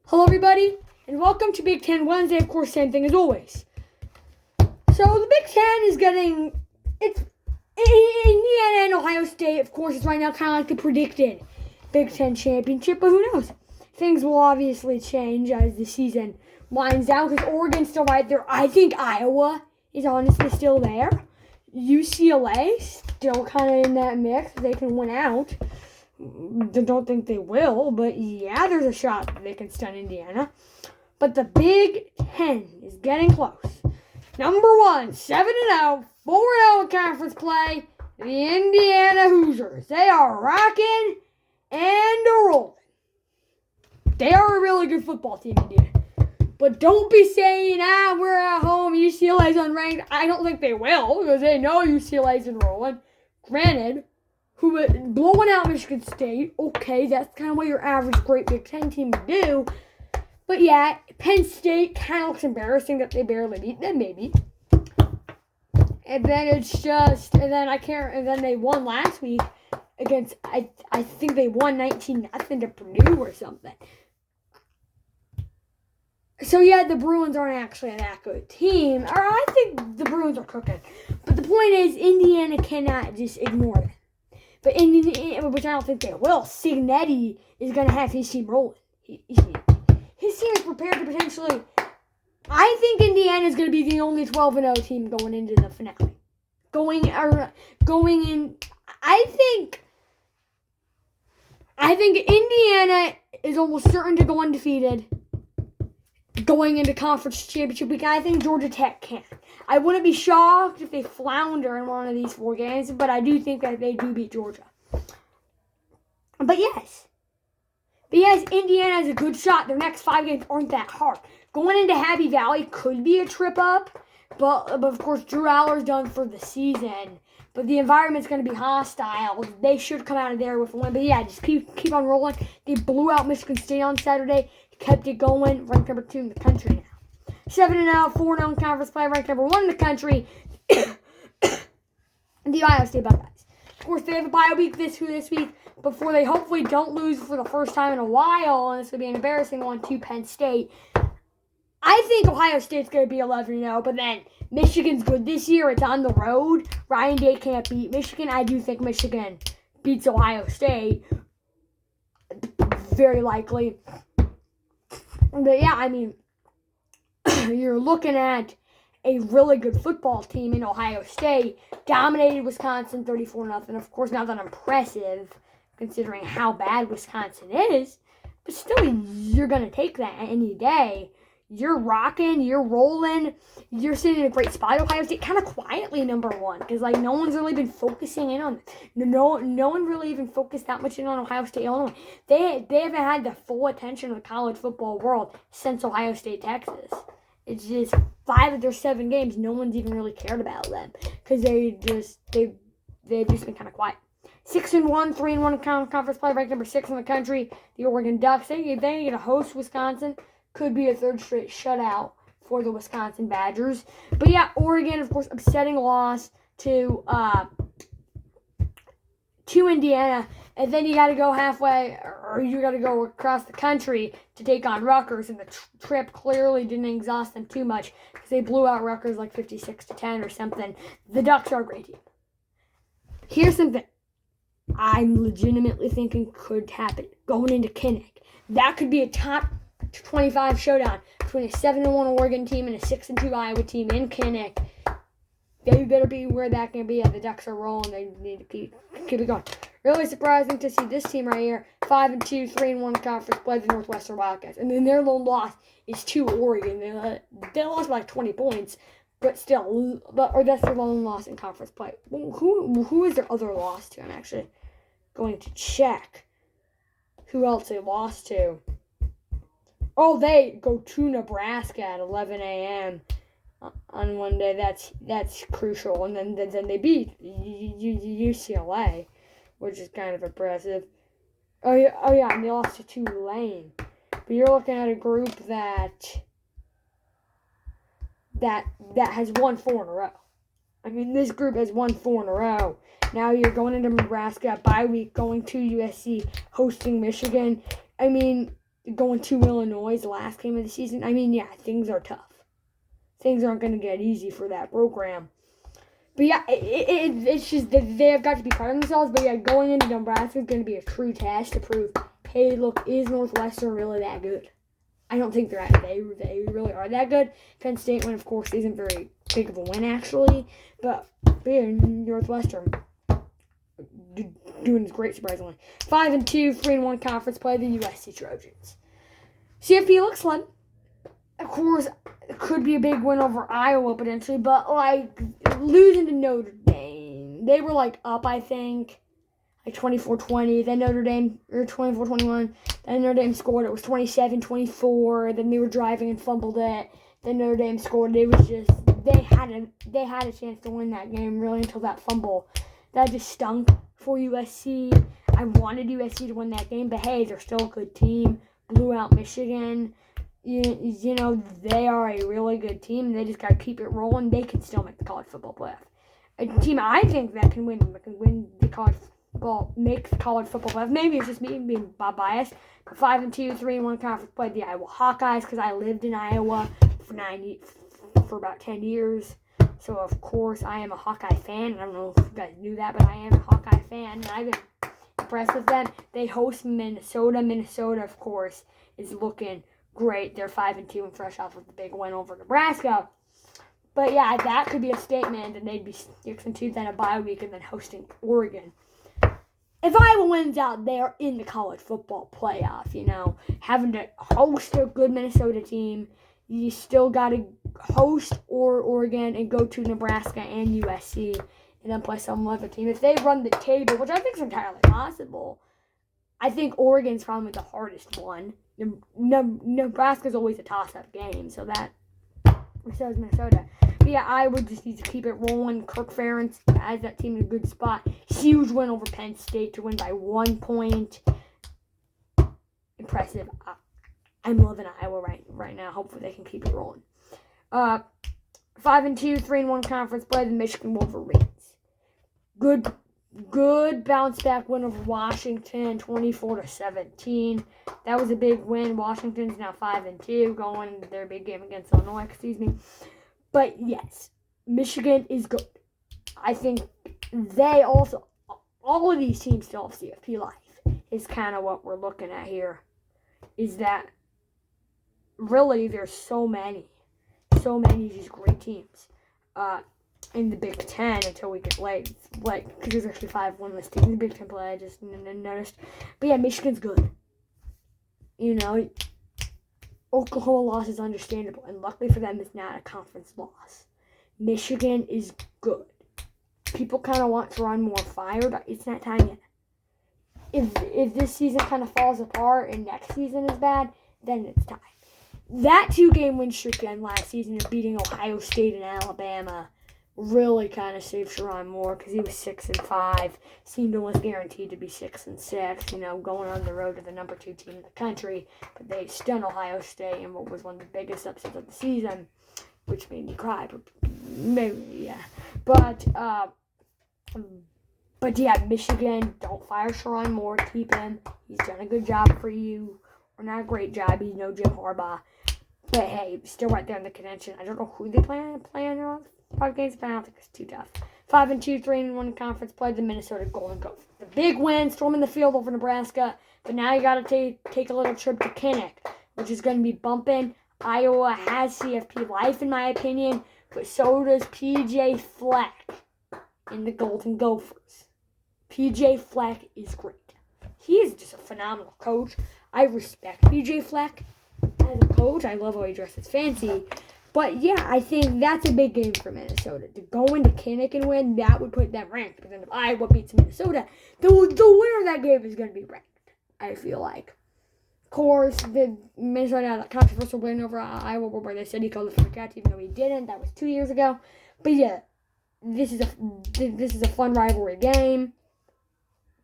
Hello, everybody, and welcome to Big Ten Wednesday. Of course, same thing as always. So the Big Ten is it's Indiana and Ohio State. Of course, it's right now kind of like the predicted Big Ten championship, but who knows? Things will obviously change as the season winds down because Oregon's still right there. I think Iowa is honestly still there. UCLA still kind of in that mix. They can win out. Don't think they will, but yeah, there's a shot that they can stun Indiana. But the Big Ten is getting close. Number 1, 7-0, 4-0 in conference play, the Indiana Hoosiers. They are rocking and rolling. They are a really good football team, Indiana. But don't be saying, we're at home, UCLA's unranked. I don't think they will, because they know UCLA's enrolling. Granted, blowing out Michigan State, okay, that's kind of what your average great Big Ten team would do. But yeah, Penn State kind of looks embarrassing that they barely beat them, maybe. And then and then they won last week against, I think they won 19-0 to Purdue or something. So yeah, the Bruins aren't actually a that good team. Or I think the Bruins are cooking. But the point is, Indiana cannot just ignore them. But which I don't think they will. Cignetti is going to have his team rolling. His team is prepared to potentially. I think Indiana is going to be the only 12-0 team going into the finale. Going in. I think Indiana is almost certain to go undefeated going into conference championship week. I think Georgia Tech can. I wouldn't be shocked if they flounder in one of these 4 games, but I do think that they do beat Georgia. But yes, Indiana has a good shot. Their next 5 games aren't that hard. Going into Happy Valley could be a trip up, but of course Drew Aller's done for the season. But the environment's going to be hostile. They should come out of there with a win. But yeah, just keep on rolling. They blew out Michigan State on Saturday. Kept it going. Ranked number 2 in the country now. 7-0, 4-0 in conference play. Ranked number 1 in the country. The Ohio State Buckeyes. Of course, they have a bye week this week before they hopefully don't lose for the first time in a while. And this will be an embarrassing one to Penn State. I think Ohio State's going to be 11-0, but then Michigan's good this year. It's on the road. Ryan Day can't beat Michigan. I do think Michigan beats Ohio State. Very likely. But yeah, I mean, you're looking at a really good football team in Ohio State. Dominated Wisconsin 34-0. Of course, not that impressive considering how bad Wisconsin is. But still, you're going to take that any day. You're rocking, you're rolling, you're sitting in a great spot. Ohio State kind of quietly number 1 because no one's really been focusing in on them. No one really even focused that much in on Ohio State, Illinois. They haven't had the full attention of the college football world since Ohio State, Texas. It's just 5 of their 7 games. No one's even really cared about them because they've just been kind of quiet. 6-1, 3-1 in conference play, ranked number 6 in the country. The Oregon Ducks. They get to host Wisconsin. Could be a 3rd straight shutout for the Wisconsin Badgers. But yeah, Oregon, of course, upsetting loss to Indiana. And then you got to go halfway, or you got to go across the country to take on Rutgers. And the trip clearly didn't exhaust them too much because they blew out Rutgers like 56-10 or something. The Ducks are a great team. Here's something I'm legitimately thinking could happen going into Kinnick. That could be a top 25 showdown between a 7-1 Oregon team and a 6-2 Iowa team in Kinnick. They better be where that can be. The Ducks are rolling. They need to keep it going. Really surprising to see this team right here, 5-2, 3-1 conference play, the Northwestern Wildcats. And then their lone loss is to Oregon. They lost by like 20 points, but still, or that's their lone loss in conference play. Who is their other loss to? I'm actually going to check who else they lost to. Oh, they go to Nebraska at 11 a.m. on one day. That's crucial. And then they beat UCLA, which is kind of impressive. Oh yeah, and they lost to Tulane. But you're looking at a group that has won 4 in a row. I mean, this group has won 4 in a row. Now you're going into Nebraska, bye week, going to USC, hosting Michigan. I mean, going to Illinois, the last game of the season. I mean, yeah, things are tough. Things aren't going to get easy for that program. But yeah, it's just that they have got to be proud of themselves. But yeah, going into Nebraska is going to be a true test to prove, hey, look, is Northwestern really that good? I don't think they really are that good. Penn State win, of course, isn't very big of a win, actually. But yeah, Northwestern doing great, surprisingly. 5-2, 3-1 conference play, the USC Trojans. CFP looks slim. Of course, it could be a big win over Iowa potentially, but like losing to Notre Dame, they were like up, I think, like 24-20. Then Notre Dame, or 24-21. Then Notre Dame scored. It was 27-24. Then they were driving and fumbled it. Then Notre Dame scored. It was just they had a chance to win that game really until that fumble. That just stunk for USC. I wanted USC to win that game, but hey, they're still a good team. Blew out Michigan. You know, they are a really good team. They just got to keep it rolling. They can still make the college football playoff. A team I think that can win the college football, make the college football playoff. Maybe it's just me being biased. But 5-2, 3-1 conference played the Iowa Hawkeyes because I lived in Iowa for about 10 years. So, of course, I am a Hawkeye fan. I don't know if you guys knew that, but I am a Hawkeye fan, and I've been impressed with them. They host Minnesota. Minnesota, of course, is looking great. They're 5-2 and fresh off of the big win over Nebraska. But, yeah, that could be a statement, and they'd be 6-2, then a bye week, and then hosting Oregon. If Iowa wins out, they're in the college football playoff, you know. Having to host a good Minnesota team, you still got to host Oregon and go to Nebraska and USC and then play some other team. If they run the table, which I think is entirely possible, I think Oregon's probably the hardest one. Nebraska's always a toss-up game, so is Minnesota. But yeah, Iowa just needs to keep it rolling. Kirk Ferentz has that team in a good spot. Huge win over Penn State to win by 1 point. Impressive. I'm loving Iowa right now. Hopefully they can keep it rolling. 5-2, 3-1 conference play, the Michigan Wolverines. Good bounce back win over Washington, 24-17. That was a big win. Washington's now 5-2, going into their big game against Illinois. But yes, Michigan is good. I think they also, all of these teams still have CFP life. Is kind of what we're looking at here. Is that really there's so many of these great teams in the Big Ten until we get late, because there's actually 5 winless teams in the Big Ten play. I just noticed. But yeah, Michigan's good. You know, Oklahoma loss is understandable, and luckily for them, it's not a conference loss. Michigan is good. People kind of want to run more fire, but it's not time yet. If this season kind of falls apart and next season is bad, then it's time. That 2-game win streak end last season of beating Ohio State and Alabama really kind of saved Sherrone Moore because he was 6-5, seemed almost guaranteed to be 6-6. You know, going on the road to the number 2 team in the country, but they stunned Ohio State in what was one of the biggest upsets of the season, which made me cry. But maybe yeah, but yeah, Michigan, don't fire Sherrone Moore, keep him. He's done a good job for you. Or not a great job, he's no Jim Harbaugh. But hey, still right there in the contention. I don't know who they play on their 5 games, but I don't think it's too tough. 5-2, 3-1 conference play, the Minnesota Golden Gophers. The big win, storming the field over Nebraska. But now you got to take a little trip to Kinnick, which is going to be bumping. Iowa has CFP life, in my opinion, but so does PJ Fleck in the Golden Gophers. PJ Fleck is great. He is just a phenomenal coach. I respect PJ Fleck as a coach. I love how he dresses fancy. But yeah, I think that's a big game for Minnesota. To go into Kinnick and win, that would put them ranked. But then if Iowa beats Minnesota, the winner of that game is going to be ranked, I feel like. Of course, the Minnesota had a controversial win over Iowa where they said he called it for the catch, even though he didn't. That was 2 years ago. But yeah, this is a fun rivalry game.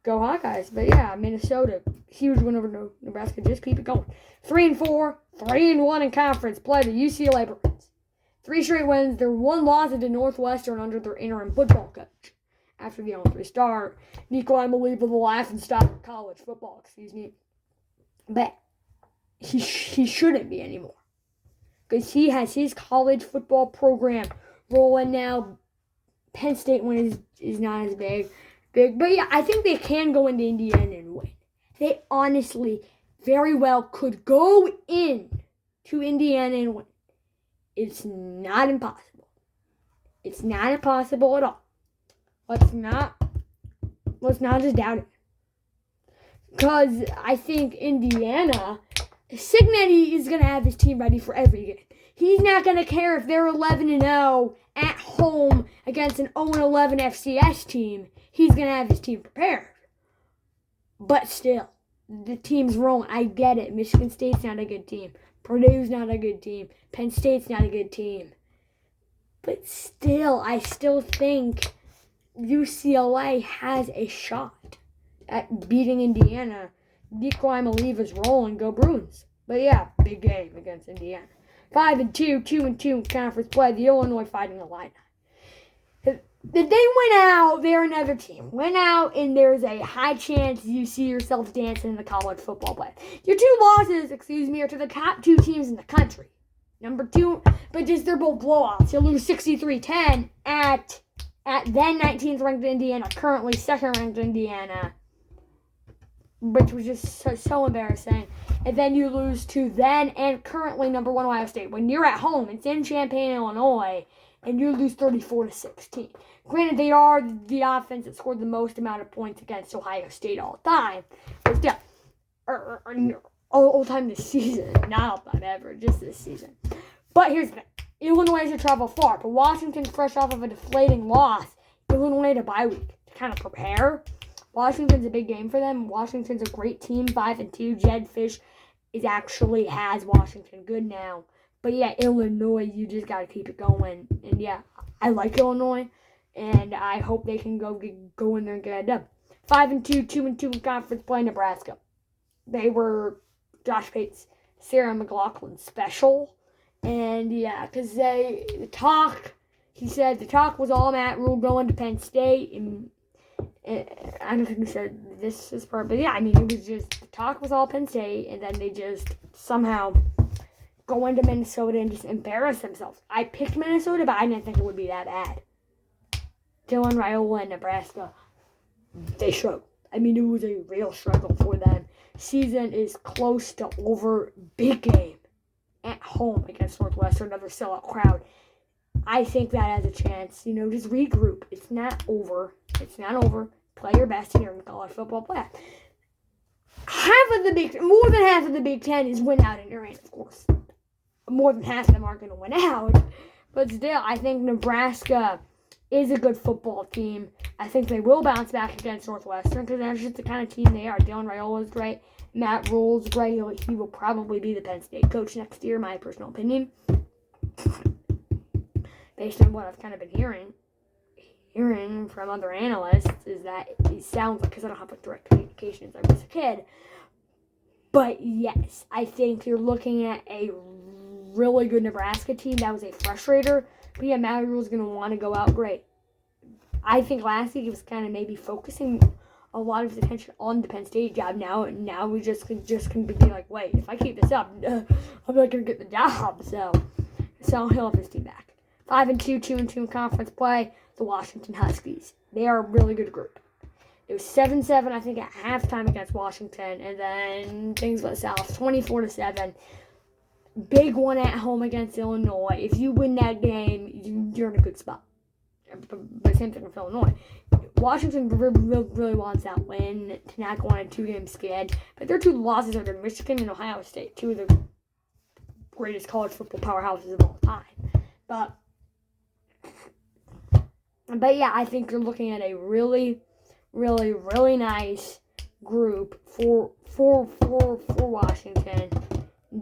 Go Hawkeyes. But yeah, Minnesota, huge win over Nebraska. Just keep it going. 3-4, 3-1 in conference play. The UCLA Bruins. 3 straight wins. Their 1 loss to Northwestern under their interim football coach after the 0-3 start. Nico Unbelievable laughing stock of college football. But he shouldn't be anymore. Because he has his college football program rolling now. Penn State one is not as big. But yeah, I think they can go into Indiana and win. They honestly very well could go in to Indiana and win. It's not impossible. It's not impossible at all. Let's not just doubt it. Because I think Indiana, Cignetti is going to have his team ready for every game. He's not going to care if they're 11-0 at home against an 0-11 FCS team. He's going to have his team prepared. But still, the team's rolling. I get it. Michigan State's not a good team. Purdue's not a good team. Penn State's not a good team. But still, I still think UCLA has a shot at beating Indiana. Nico Imaliva's rolling. Go Bruins. But yeah, big game against Indiana. 5-2, 2-2 in conference play. The Illinois Fighting Illini. If they win out, they're another team. Win out, and there's a high chance you see yourself dancing in the college football play. Your two losses, are to the top two teams in the country. Number two, but just they're both blowouts. You'll lose 63-10 at then 19th ranked Indiana, currently second ranked Indiana, which was just so embarrassing. And then you lose to then and currently number one Ohio State. When you're at home, it's in Champaign, Illinois, and you lose 34-16. Granted, they are the offense that scored the most amount of points against Ohio State all the time. But still, all time this season. Not all time ever, just this season. But here's the thing. Illinois has to travel far, but Washington's fresh off of a deflating loss. Illinois had a bye week to kind of prepare. Washington's a big game for them. Washington's a great team, 5-2. Jedd Fisch has Washington good now. But yeah, Illinois, you just got to keep it going. And yeah, I like Illinois, and I hope they can go in there and get a dub. 5-2, 2-2 in conference play. Nebraska. They were Josh Pate's Sarah McLachlan special. And yeah, because he said the talk was all Matt Rhule going to Penn State. And I don't think he said this is part, but yeah, I mean, it was just, the talk was all Penn State, and then they just somehow go into Minnesota and just embarrass themselves. I picked Minnesota, but I didn't think it would be that bad. Dylan Raiola and Nebraska, they struggled. I mean, it was a real struggle for them. Season is close to over. Big game at home against Northwestern, another sellout crowd. I think that has a chance. Just regroup. It's not over. Play your best here in the college football playoff. More than half of the Big Ten is win out in Durant, of course. More than half of them aren't going to win out. But still, I think Nebraska is a good football team. I think they will bounce back against Northwestern because that's just the kind of team they are. Dylan Raiola is great. Matt Rhule's great. He will probably be the Penn State coach next year, my personal opinion. Based on what I've kind of been hearing from other analysts, is that it sounds like, because I don't have direct communication since I was a kid. But yes, I think you're looking at a really good Nebraska team. That was a frustrator. But yeah, Matt Rhule's going to want to go out great. I think last week he was kind of maybe focusing a lot of his attention on the Penn State job. Now we just can be like, wait, if I keep this up, I'm not going to get the job. So he'll have his team back. 5-2, 2-2 in conference play. The Washington Huskies. They are a really good group. It was 7-7, I think, at halftime against Washington, and then things went south, 24-7. Big one at home against Illinois. If you win that game, you're in a good spot. But same thing with Illinois. Washington really wants that win to not go on a 2-game skid. But their two losses are to Michigan and Ohio State, two of the greatest college football powerhouses of all time. But yeah, I think you're looking at a really, really, really nice group for Washington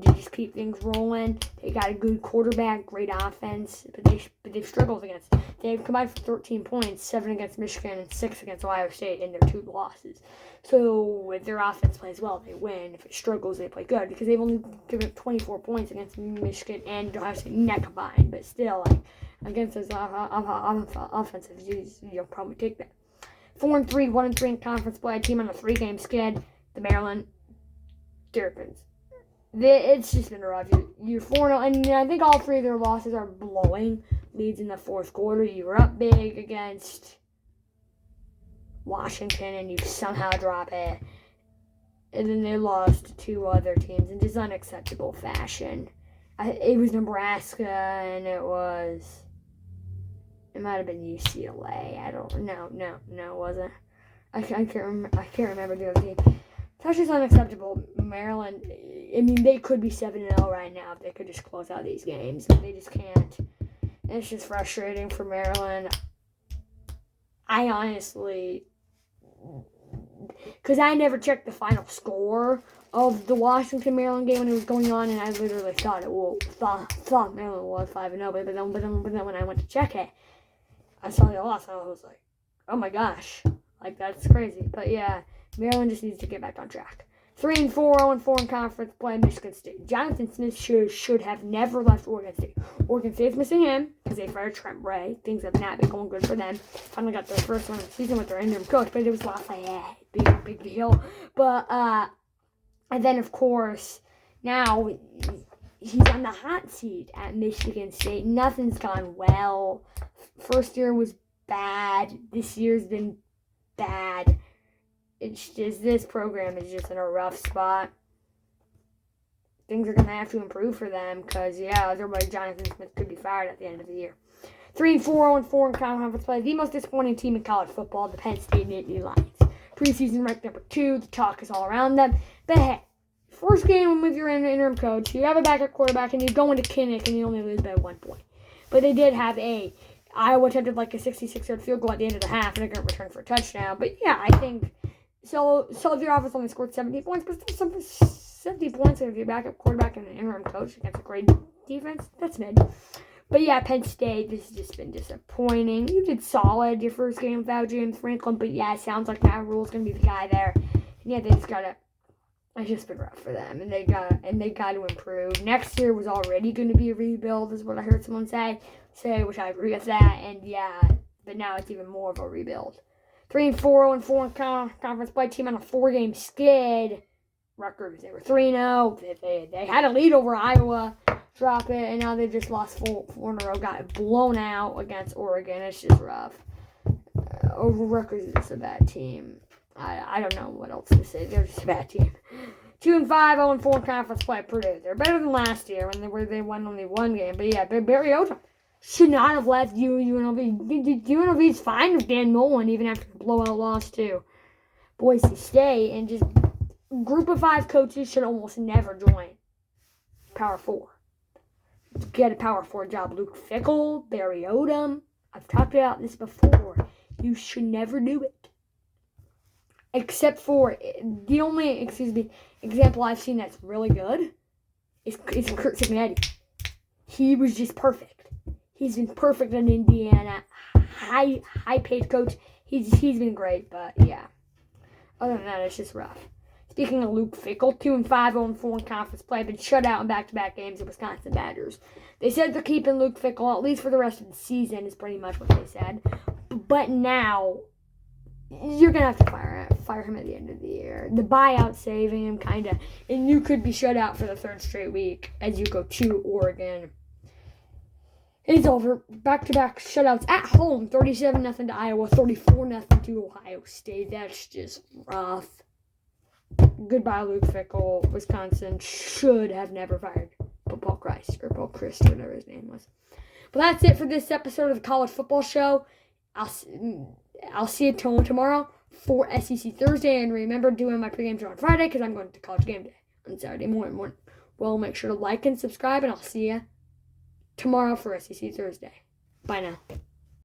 to just keep things rolling. They got a good quarterback, great offense, but they've struggled against. They've combined for 13 points, 7 against Michigan and 6 against Ohio State in their 2 losses. So if their offense plays well, they win. If it struggles, they play good because they've only given up 24 points against Michigan and Ohio State net combined. But still, against those offensive, you'll probably take that. 4-3, 1-3 in conference play. Team on a 3-game skid. The Maryland Terrapins. It's just been rough. You're 4-0, and I think all three of their losses are blowing leads in the fourth quarter. You were up big against Washington, and you somehow drop it. And then they lost to two other teams in just unacceptable fashion. It was Nebraska, and it might have been UCLA. I don't know. No, it wasn't. I can't remember the other team. That's just unacceptable. Maryland, I mean, they could be 7-0 right now if they could just close out these games. They just can't. And it's just frustrating for Maryland. I honestly, because I never checked the final score of the Washington-Maryland game when it was going on, and I literally thought Maryland was 5-0, but then when I went to check it, I saw the loss, and I was like, oh my gosh, like that's crazy. But yeah, Maryland just needs to get back on track. 3-4, 0-4 in conference play. Michigan State. Jonathan Smith should have never left Oregon State. Oregon State's missing him because they fired Trent Bray. Things have not been going good for them. Finally got their first one of the season with their interim coach, but it was Lafayette. Big deal. But and then of course now he's on the hot seat at Michigan State. Nothing's gone well. First year was bad. This year's been bad. It's just, this program is just in a rough spot. Things are going to have to improve for them because, yeah, otherwise Jonathan Smith could be fired at the end of the year. 3-4, 0-4 in conference play. The most disappointing team in college football, the Penn State Nittany Lions. Preseason ranked number 2. The talk is all around them. But hey, first game with your interim coach, you have a backup quarterback, and you go into Kinnick, and you only lose by 1 point. But they did have Iowa attempted like a 66-yard field goal at the end of the half, and they're going to return for a touchdown. But yeah, I think... So if your offense only scored 70 points, but still 70 points if your backup quarterback and an interim coach against a great defense, that's mid. But yeah, Penn State, this has just been disappointing. You did solid your first game without James Franklin, but yeah, it sounds like Matt Rule's going to be the guy there. And yeah, they just got to, it's just been rough for them, and they got to improve. Next year was already going to be a rebuild, is what I heard someone say, which I agree with that, and yeah, but now it's even more of a rebuild. 3-4, 0-4 in conference play. Team on a 4-game skid. Rutgers, they were 3-0. They had a lead over Iowa. Drop it, and now they just lost four in a row. Got blown out against Oregon. It's just rough. Rutgers is just a bad team. I don't know what else to say. They're just a bad team. 2-5, 0-4 in conference play. Purdue. They're better than last year when they won only one game. But yeah, Barry Odom should not have left UNLV. UNLV's fine with Dan Mullen, even after the blowout loss to Boise State. And just group of 5 coaches should almost never join Power 4. Get a Power 4 job. Luke Fickell, Barry Odom. I've talked about this before. You should never do it. Except for the only, example I've seen that's really good is Kurt Cignetti. He was just perfect. He's been perfect in Indiana. High paid coach. He's been great, but yeah. Other than that, it's just rough. Speaking of Luke Fickell, 2-5, 0-4 in conference play, been shut out in back-to-back games of Wisconsin Badgers. They said they're keeping Luke Fickell, at least for the rest of the season, is pretty much what they said. But now, you're going to have to fire him at the end of the year. The buyout saving him, kind of. And you could be shut out for the 3rd straight week as you go to Oregon. It's over. Back-to-back shutouts at home. 37-0 to Iowa. 34-0 to Ohio State. That's just rough. Goodbye, Luke Fickell. Wisconsin should have never fired Paul Chryst, whatever his name was. But that's it for this episode of the College Football Show. I'll see you tomorrow for SEC Thursday. And remember, doing my pregame show on Friday because I'm going to College Game Day on Saturday morning. Well, make sure to like and subscribe, and I'll see you tomorrow for SEC Thursday. Bye now.